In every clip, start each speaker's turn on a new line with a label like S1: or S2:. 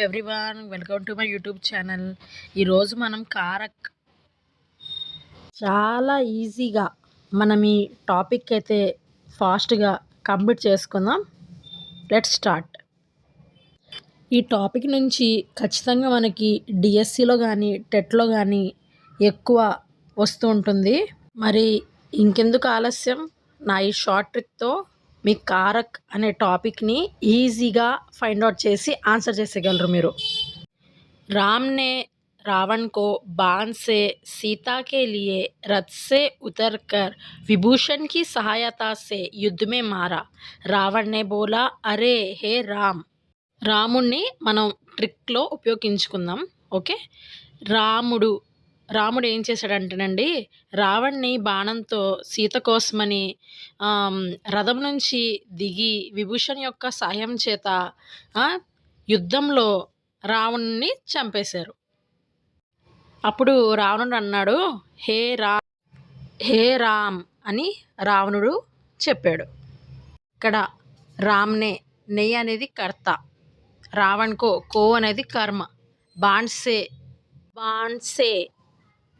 S1: Everyone, welcome to my YouTube channel. ఈరోజు మనం కారక్ చాలా ఈజీగా మనం ఈ టాపిక్ అయితే ఫాస్ట్గా కంప్లీట్ చేసుకుందాం. Let's start. ఈ టాపిక్ నుంచి ఖచ్చితంగా మనకి డిఎస్సిలో కానీ టెట్లో కానీ ఎక్కువ వస్తూ ఉంటుంది. మరి ఇంకెందుకు ఆలస్యం, నా ఈ షార్ట్ ట్రిక్తో మీ కారక్ అనే టాపిక్ని ఈజీగా ఫైండ్ అవుట్ చేసి ఆన్సర్ చేసేయగలరు మీరు. राम ने रावण को बाण से सीता के लिए रथ से उतरकर विभूषण की सहायता से युद्ध में मारा. रावण ने बोला, अरे हे राम. రాముణ్ణి మనం ట్రిక్లో ఉపయోగించుకుందాం. ఓకే, రాముడు ఏం చేశాడంటేనండి, రావణ్ణి బాణంతో సీత కోసమని రథం నుంచి దిగి విభూషణ్ యొక్క సాయం చేత యుద్ధంలో రావణుని చంపేశారు. అప్పుడు రావణుడు అన్నాడు, హే రామ్ అని రావణుడు చెప్పాడు. ఇక్కడ రామ్నే, నెయ్యి అనేది కర్త, రావణ్కో అనేది కర్మ, బాణ్సే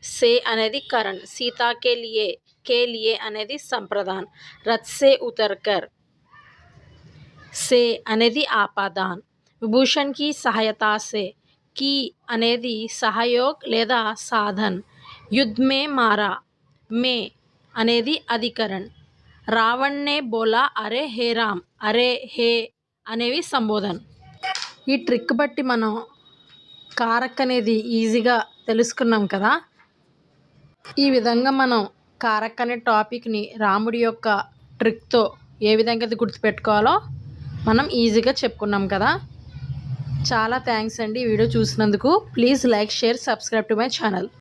S1: సే అనేది కరణ్, సీతా కే లియే అనేది సంప్రదాన్, రథ్ సే ఉతర్కర్ సే అనేది ఆపాదాన్, విభూషణ్ కి సహాయతా సే కి అనేది సహయోగ్ లేదా సాధన్, యుద్ధ్ మే మారా మే అనేది అధికరణ్, రావణ్ నే బోలా అరే హే రామ్, అరే హే అనేవి సంబోధన్. ఈ ట్రిక్ బట్టి మనం కారక్ అనేది ఈజీగా తెలుసుకున్నాం కదా. ఈ విధంగా మనం కారక్ అనే టాపిక్ని రాముడి యొక్క ట్రిక్తో ఏ విధంగా అయితే గుర్తుపెట్టుకోవాలో మనం ఈజీగా చెప్పుకున్నాం కదా. చాలా థ్యాంక్స్ అండి ఈ వీడియో చూసినందుకు. Please like, share, subscribe to my channel.